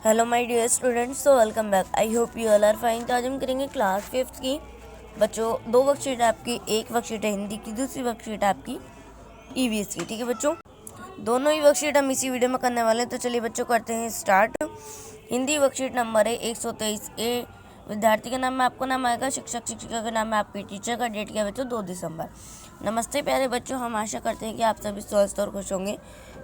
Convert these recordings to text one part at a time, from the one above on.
Hello my dear students, तो welcome back. I hope you all are fine. तो आज हम करेंगे क्लास 5th की बच्चों। 2 वर्कशीट आपकी, एक वर्कशीट है हिंदी की, दूसरी वर्कशीट आपकी ईवीएस की। ठीक है बच्चों, दोनों ही वर्कशीट हम इसी वीडियो में करने वाले हैं। तो चलिए बच्चों करते हैं स्टार्ट। हिंदी वर्कशीट नंबर है 123 ए। विद्यार्थी का नाम में आपको नाम आएगा, शिक्षक शिक्षिका का नाम है आपकी टीचर का। डेट क्या बच्चों 2 दिसंबर। नमस्ते प्यारे बच्चों, हम आशा करते हैं कि आप सभी स्वस्थ और खुश होंगे।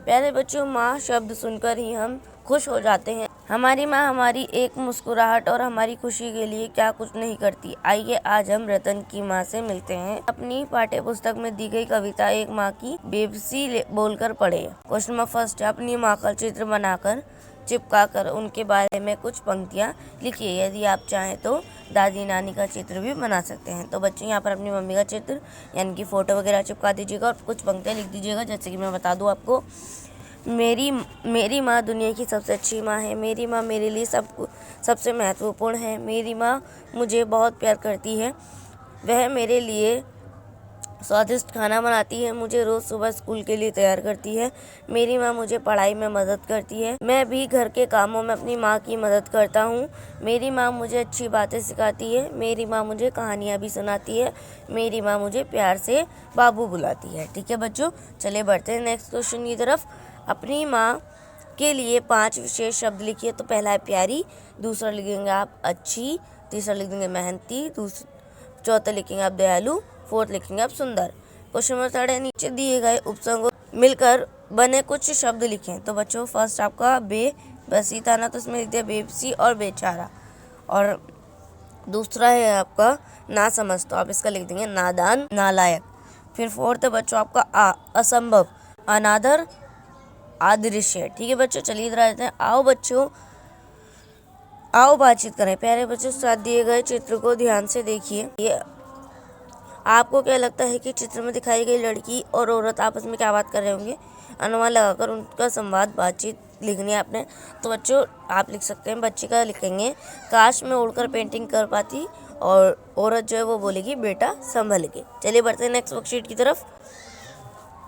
प्यारे बच्चों, माँ शब्द सुनकर ही हम खुश हो जाते हैं। हमारी माँ हमारी एक मुस्कुराहट और हमारी खुशी के लिए क्या कुछ नहीं करती। आइए आज हम रतन की माँ से मिलते हैं। अपनी पाठ्य पुस्तक में दी गई कविता एक माँ की बेबसी बोलकर पढ़े। क्वेश्चन नंबर फर्स्ट है, अपनी माँ का चित्र बनाकर चिपका कर उनके बारे में कुछ पंक्तियाँ लिखिए। यदि आप चाहें तो दादी नानी का चित्र भी बना सकते हैं। तो बच्चों यहाँ पर अपनी मम्मी का चित्र यानी कि फ़ोटो वगैरह चिपका दीजिएगा और कुछ पंक्तियाँ लिख दीजिएगा। जैसे कि मैं बता दूँ आपको, मेरी माँ दुनिया की सबसे अच्छी माँ है। मेरी माँ मेरे लिए सबसे महत्वपूर्ण है। मेरी माँ मुझे बहुत प्यार करती है। वह मेरे लिए स्वादिष्ट खाना बनाती है, मुझे रोज़ सुबह स्कूल के लिए तैयार करती है। मेरी माँ मुझे पढ़ाई में मदद करती है। मैं भी घर के कामों में अपनी माँ की मदद करता हूँ। मेरी माँ मुझे अच्छी बातें सिखाती है। मेरी माँ मुझे कहानियाँ भी सुनाती है। मेरी माँ मुझे प्यार से बाबू बुलाती है। ठीक है बच्चों, चलिए बढ़ते हैं नेक्स्ट क्वेश्चन की तरफ। अपनी माँ के लिए 5 विशेष शब्द लिखिए। तो पहला है प्यारी, दूसरा लिखेंगे आप अच्छी, तीसरा लिखेंगे मेहनती, चौथा लिखेंगे आप दयालु, फोर्थ लिखेंगे आप सुंदर। क्वेश्चन नंबर 3 है, नीचे दिए गए उपसर्गों मिलकर बने कुछ शब्द लिखें। तो बच्चों फर्स्ट आपका बेबसी था ना, तो इसमें लिख दिया बेबसी और बेचारा। और दूसरा है आपका ना समझ, तो आप इसका लिख देंगे नादान नालायक। फिर फोर्थ है बच्चों आपका असंभव, अनादर, अदृश्य। ठीक है बच्चों, चलिए इधर आ जाते हैं। आओ बातचीत करें। प्यारे बच्चों, साथ दिए गए चित्र को ध्यान से देखिए। ये आपको क्या लगता है कि चित्र में दिखाई गई लड़की और औरत आपस में क्या बात कर रहे होंगे? अनुमान लगाकर उनका संवाद बातचीत लिखनी है आपने। तो बच्चों आप लिख सकते हैं, बच्ची का लिखेंगे काश मैं उड़कर पेंटिंग कर पाती, और औरत जो है वो बोलेगी बेटा संभल के। चलिए बढ़ते हैं नेक्स्ट वर्कशीट की तरफ।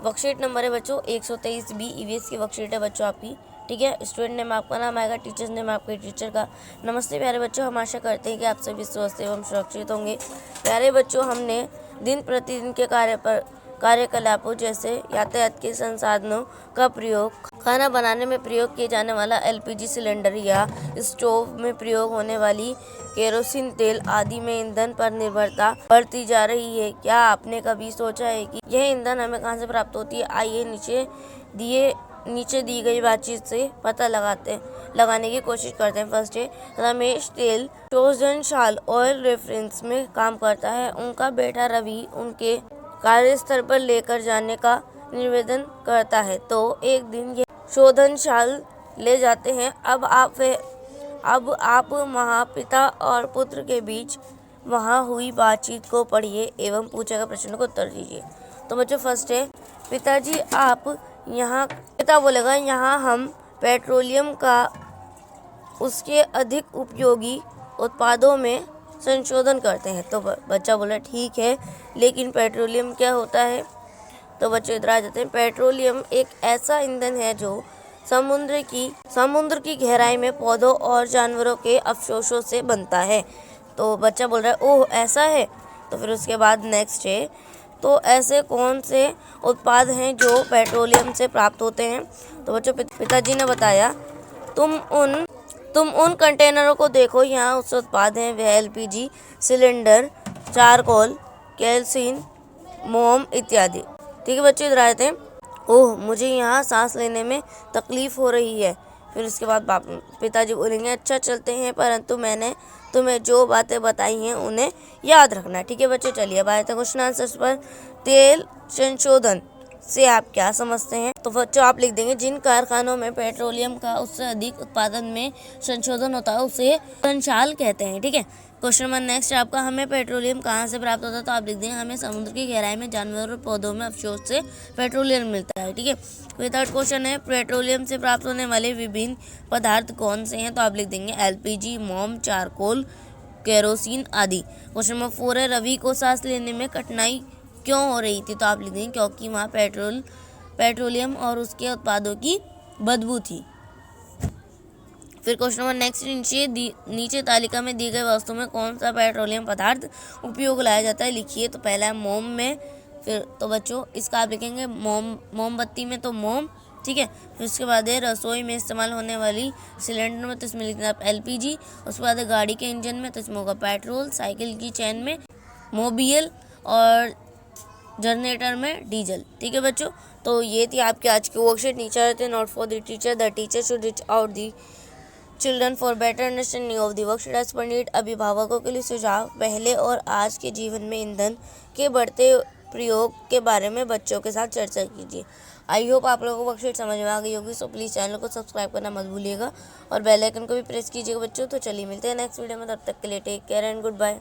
वर्कशीट नंबर है बच्चों 123 बी। ईवीएस की वर्कशीट है बच्चों आपकी। ठीक है, स्टूडेंट नेम आपका नाम आएगा, टीचर्स नेम आपके टीचर का। नमस्ते प्यारे बच्चों, हम आशा करते हैं कि आप सभी स्वस्थ एवं सुरक्षित होंगे। प्यारे बच्चों, हमने दिन प्रतिदिन के कार्यकलापों जैसे यातायात के संसाधनों का प्रयोग, खाना बनाने में प्रयोग किए जाने वाला एलपीजी सिलेंडर या स्टोव में प्रयोग होने वाली केरोसिन तेल आदि में ईंधन पर निर्भरता बढ़ती जा रही है। क्या आपने कभी सोचा है कि यह ईंधन हमें कहां से प्राप्त होती है? आइए नीचे दी गई बातचीत से पता लगाने की कोशिश करते हैं। फर्स्ट है, रमेश तेल शोधनशाल ऑयल रेफरेंस में काम करता है। उनका बेटा रवि उनके कार्यस्थल पर लेकर जाने का निवेदन करता है। तो एक दिन ये शोधनशाल ले जाते हैं। अब आप महापिता और पुत्र के बीच वहाँ हुई बातचीत को पढ़िए एवं पूछे गए प्रश्नों को उत्तर दीजिए। तो बच्चों फर्स्ट है, पिताजी आप यहाँ, पिता बोलेगा यहाँ हम पेट्रोलियम का उसके अधिक उपयोगी उत्पादों में संशोधन करते हैं। तो बच्चा बोला ठीक है, लेकिन पेट्रोलियम क्या होता है? तो बच्चे इधर आ जाते हैं। पेट्रोलियम एक ऐसा ईंधन है जो समुद्र की गहराई में पौधों और जानवरों के अवशेषों से बनता है। तो बच्चा बोल रहा है ओह ऐसा है। तो फिर उसके बाद नेक्स्ट है, तो ऐसे कौन से उत्पाद हैं जो पेट्रोलियम से प्राप्त होते हैं? तो बच्चों पिताजी ने बताया तुम उन कंटेनरों को देखो, यहाँ उससे उत्पाद हैं वह एलपीजी सिलेंडर, चारकोल, केरोसिन, मोम इत्यादि। ठीक है बच्चों, इधर आते हैं। ओह मुझे यहाँ सांस लेने में तकलीफ हो रही है। फिर उसके बाद पिताजी बोलेंगे अच्छा चलते हैं, परंतु मैंने तुम्हें जो बातें बताई हैं उन्हें याद रखना। ठीक है बच्चों, चलिए अब आए थे क्वेश्चन आंसर्स पर। तेल संशोधन से आप क्या समझते हैं? तो बच्चों आप लिख देंगे जिन कारखानों में पेट्रोलियम का उससे अधिक उत्पादन में संशोधन होता है उसे संचाल कहते हैं। ठीक है, क्वेश्चन नंबर नेक्स्ट आपका, हमें पेट्रोलियम कहाँ से प्राप्त होता है? तो आप लिख देंगे हमें समुद्र की गहराई में जानवरों और पौधों में अवशेष से पेट्रोलियम मिलता है। ठीक है, फिर थर्ड क्वेश्चन है, पेट्रोलियम से प्राप्त होने वाले विभिन्न पदार्थ कौन से हैं? तो आप लिख देंगे एलपीजी, मोम, चारकोल, केरोसिन आदि। क्वेश्चन नंबर 4 है, रवि को सांस लेने में कठिनाई क्यों हो रही थी? तो आप लिख देंगे क्योंकि वहाँ पेट्रोलियम और उसके उत्पादों की बदबू थी। फिर क्वेश्चन नंबर नेक्स्ट, नीचे तालिका में दी गई वस्तु में कौन सा पेट्रोलियम पदार्थ उपयोग लाया जाता है, लिखिए। तो पहला है मोम में, फिर तो बच्चों इसका आप लिखेंगे मोमबत्ती में तो मोम, ठीक है। फिर उसके बाद है रसोई में इस्तेमाल होने वाली सिलेंडर में, तो इसमें लिखना आप LPG। उसके बाद है गाड़ी के इंजन में, तो इसमें होगा पेट्रोल। साइकिल की चैन में मोबियल, और जनरेटर में डीजल, ठीक है बच्चों। तो ये थी आपकी आज की वर्कशीट। नीचे रहते note for the teacher, the teacher should reach out the children for better understanding of the worksheet as per need. अभिभावकों के लिए सुझाव, पहले और आज के जीवन में ईंधन के बढ़ते प्रयोग के बारे में बच्चों के साथ चर्चा कीजिए। आई होप आप लोगों को वर्कशीट समझ में आ गई होगी। सो प्लीज़ चैनल को सब्सक्राइब करना मत भूलिएगा और बेल आइकन को भी प्रेस कीजिएगा बच्चों। तो चलिए मिलते हैं नेक्स्ट वीडियो में, तब तक के लिए take care and good bye.